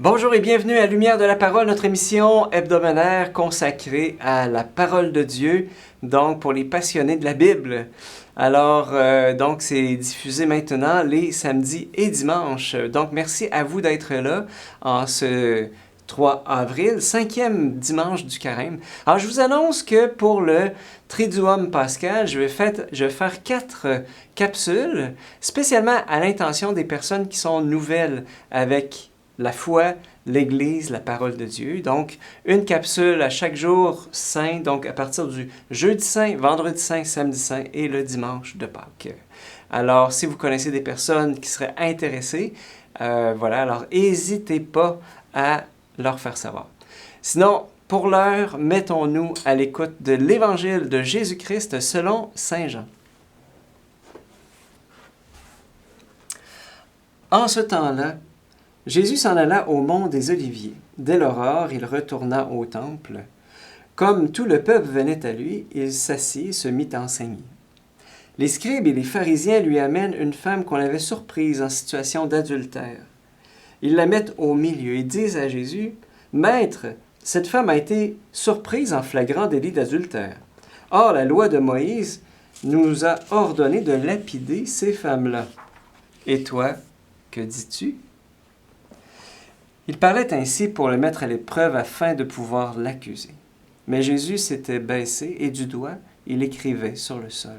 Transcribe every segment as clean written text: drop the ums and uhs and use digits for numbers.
Bonjour et bienvenue à Lumière de la Parole, notre émission hebdomadaire consacrée à la Parole de Dieu, donc pour les passionnés de la Bible. Alors, donc c'est diffusé maintenant les samedis et dimanches. Donc, merci à vous d'être là en ce 3 avril, 5e dimanche du Carême. Alors, je vous annonce que pour le Triduum pascal, je vais faire 4 capsules, spécialement à l'intention des personnes qui sont nouvelles avec la foi, l'Église, la parole de Dieu. Donc, une capsule à chaque jour saint, donc à partir du jeudi saint, vendredi saint, samedi saint et le dimanche de Pâques. Alors, si vous connaissez des personnes qui seraient intéressées, alors n'hésitez pas à leur faire savoir. Sinon, pour l'heure, mettons-nous à l'écoute de l'Évangile de Jésus-Christ selon Saint Jean. En ce temps-là, Jésus s'en alla au mont des Oliviers. Dès l'aurore, il retourna au temple. Comme tout le peuple venait à lui, il s'assit et se mit à enseigner. Les scribes et les pharisiens lui amènent une femme qu'on avait surprise en situation d'adultère. Ils la mettent au milieu et disent à Jésus, « Maître, cette femme a été surprise en flagrant délit d'adultère. Or, la loi de Moïse nous a ordonné de lapider ces femmes-là. Et toi, que dis-tu? » Il parlait ainsi pour le mettre à l'épreuve afin de pouvoir l'accuser. Mais Jésus s'était baissé et du doigt, il écrivait sur le sol.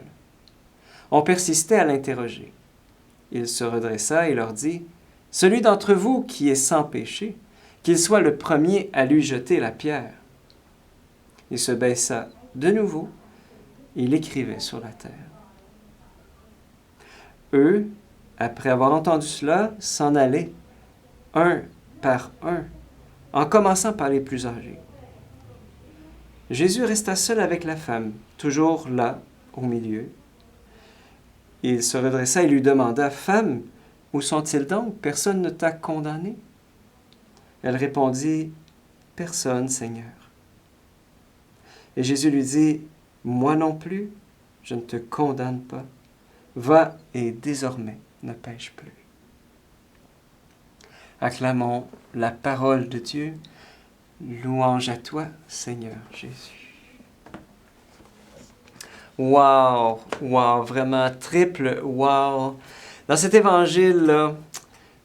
On persistait à l'interroger. Il se redressa et leur dit, « Celui d'entre vous qui est sans péché, qu'il soit le premier à lui jeter la pierre. » Il se baissa de nouveau, il écrivait sur la terre. Eux, après avoir entendu cela, s'en allaient, un par un, en commençant par les plus âgés. Jésus resta seul avec la femme, toujours là, au milieu. Il se redressa et lui demanda, « Femme, où sont-ils donc? Personne ne t'a condamné? » Elle répondit, « Personne, Seigneur. » Et Jésus lui dit, « Moi non plus, je ne te condamne pas. Va et désormais ne pêche plus. » Acclamons la parole de Dieu. Louange à toi, Seigneur Jésus. Wow, vraiment triple wow. Dans cet évangile-là,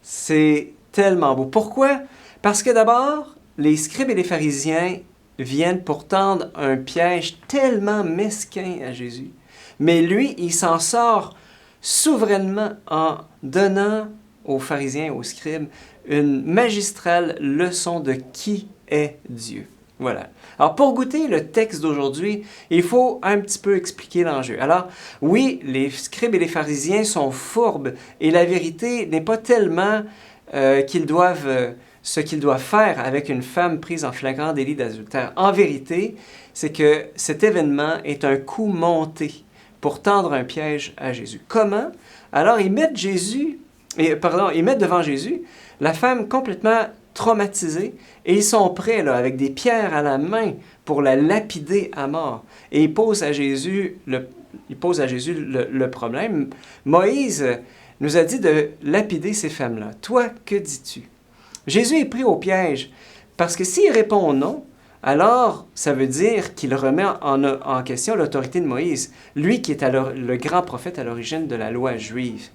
c'est tellement beau. Pourquoi? Parce que d'abord, les scribes et les pharisiens viennent pour tendre un piège tellement mesquin à Jésus. Mais lui, il s'en sort souverainement en donnant aux pharisiens et aux scribes une magistrale leçon de qui est Dieu. Voilà. Alors, pour goûter le texte d'aujourd'hui, il faut un petit peu expliquer l'enjeu. Alors, oui, les scribes et les pharisiens sont fourbes et la vérité n'est pas tellement ce qu'ils doivent faire avec une femme prise en flagrant délit d'adultère. En vérité, c'est que cet événement est un coup monté pour tendre un piège à Jésus. Comment? Alors, ils mettent devant Jésus la femme complètement traumatisée et ils sont prêts là, avec des pierres à la main pour la lapider à mort. Et ils posent à Jésus le problème. Moïse nous a dit de lapider ces femmes-là. Toi, que dis-tu? Jésus est pris au piège parce que s'il répond non, alors ça veut dire qu'il remet en question l'autorité de Moïse, lui qui est le grand prophète à l'origine de la loi juive.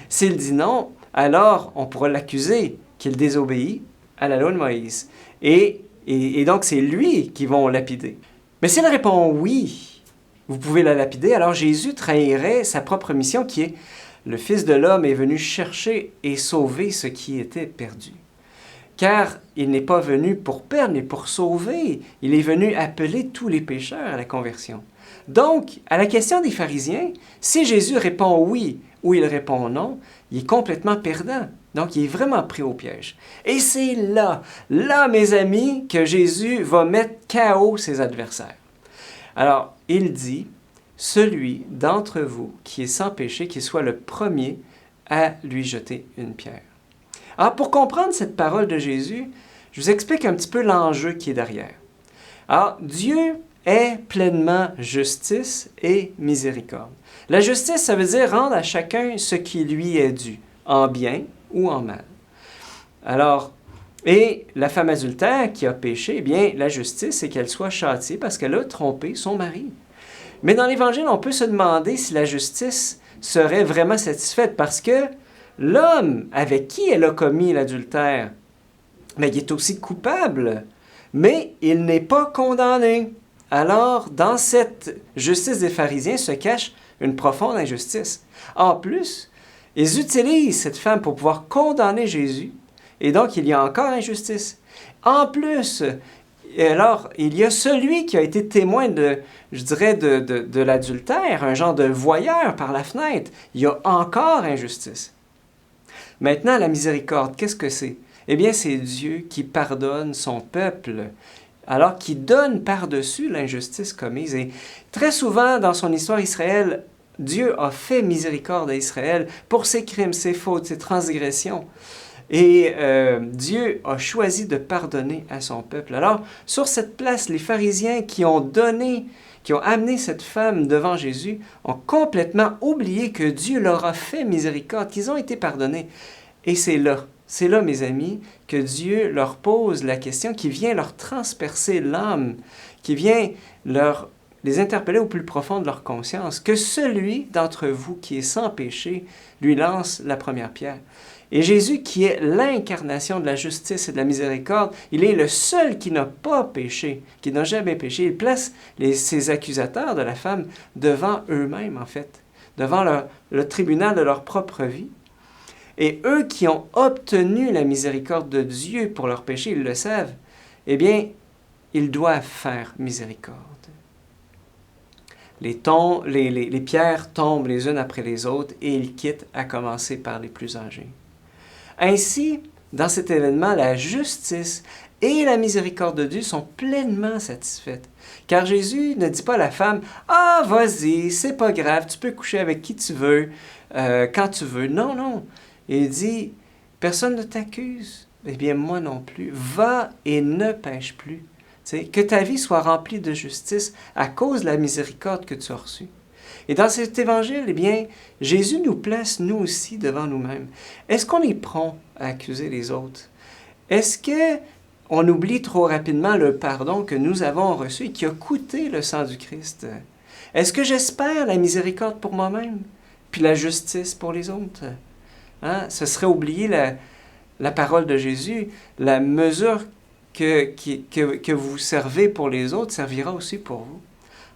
S'il dit non, alors on pourra l'accuser qu'il désobéit à la loi de Moïse. Et donc, c'est lui qui vont lapider. Mais s'il répond oui, vous pouvez la lapider, alors Jésus trahirait sa propre mission qui est « Le Fils de l'homme est venu chercher et sauver ce qui était perdu. » Car il n'est pas venu pour perdre, mais pour sauver. Il est venu appeler tous les pécheurs à la conversion. Donc, à la question des pharisiens, si Jésus répond oui ou il répond non, il est complètement perdant. Donc, il est vraiment pris au piège. Et c'est là, mes amis, que Jésus va mettre KO ses adversaires. Alors, il dit, « Celui d'entre vous qui est sans péché, qu'il soit le premier à lui jeter une pierre. » Alors, pour comprendre cette parole de Jésus, je vous explique un petit peu l'enjeu qui est derrière. Alors, Dieu est pleinement justice et miséricorde. La justice, ça veut dire rendre à chacun ce qui lui est dû, en bien ou en mal. Alors, Et la femme adultère qui a péché, eh bien, la justice, c'est qu'elle soit châtiée parce qu'elle a trompé son mari. Mais dans l'Évangile, on peut se demander si la justice serait vraiment satisfaite parce que l'homme avec qui elle a commis l'adultère, mais il est aussi coupable, mais il n'est pas condamné. Alors, dans cette justice des pharisiens se cache une profonde injustice. En plus, ils utilisent cette femme pour pouvoir condamner Jésus, et donc il y a encore injustice. En plus, alors, il y a celui qui a été témoin de l'adultère, un genre de voyeur par la fenêtre. Il y a encore injustice. Maintenant, la miséricorde, qu'est-ce que c'est? Eh bien, c'est Dieu qui pardonne son peuple, alors qu'il donne par-dessus l'injustice commise. Et très souvent, dans son histoire, Israël, Dieu a fait miséricorde à Israël pour ses crimes, ses fautes, ses transgressions. Et Dieu a choisi de pardonner à son peuple. Alors, sur cette place, les pharisiens qui ont amené cette femme devant Jésus, ont complètement oublié que Dieu leur a fait miséricorde, qu'ils ont été pardonnés. Et c'est là, mes amis, que Dieu leur pose la question, qui vient leur transpercer l'âme, qui vient les interpeller au plus profond de leur conscience, que celui d'entre vous qui est sans péché lui lance la première pierre. Et Jésus, qui est l'incarnation de la justice et de la miséricorde, il est le seul qui n'a pas péché, qui n'a jamais péché. Il place ses accusateurs de la femme devant eux-mêmes, en fait, devant le tribunal de leur propre vie. Et eux qui ont obtenu la miséricorde de Dieu pour leur péché, ils le savent, eh bien, ils doivent faire miséricorde. Les pierres tombent les unes après les autres et ils quittent, à commencer par les plus âgés. Ainsi, dans cet événement, la justice et la miséricorde de Dieu sont pleinement satisfaites. Car Jésus ne dit pas à la femme « Ah, vas-y, c'est pas grave, tu peux coucher avec qui tu veux, quand tu veux. » Non, non. Il dit « Personne ne t'accuse. Eh bien, moi non plus. Va et ne pêche plus. » Que ta vie soit remplie de justice à cause de la miséricorde que tu as reçue. Et dans cet évangile, eh bien, Jésus nous place, nous aussi, devant nous-mêmes. Est-ce qu'on est prompt à accuser les autres? Est-ce qu'on oublie trop rapidement le pardon que nous avons reçu et qui a coûté le sang du Christ? Est-ce que j'espère la miséricorde pour moi-même, puis la justice pour les autres? Ce serait oublier la parole de Jésus. La mesure que vous servez pour les autres servira aussi pour vous.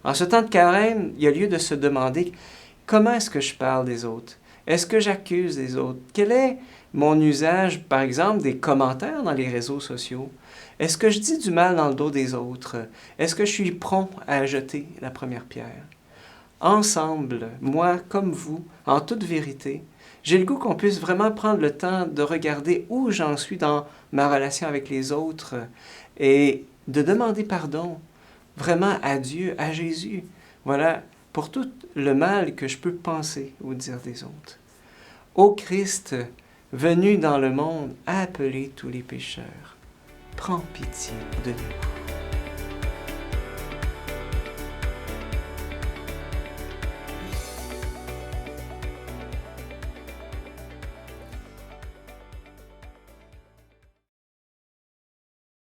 En ce temps de carême, il y a lieu de se demander comment est-ce que je parle des autres? Est-ce que j'accuse les autres? Quel est mon usage, par exemple, des commentaires dans les réseaux sociaux? Est-ce que je dis du mal dans le dos des autres? Est-ce que je suis prompt à jeter la première pierre? Ensemble, moi comme vous, en toute vérité, j'ai le goût qu'on puisse vraiment prendre le temps de regarder où j'en suis dans ma relation avec les autres et de demander pardon vraiment à Dieu, à Jésus. Voilà, pour tout le mal que je peux penser ou dire des autres. Ô Christ, venu dans le monde, appeler tous les pécheurs, prends pitié de nous.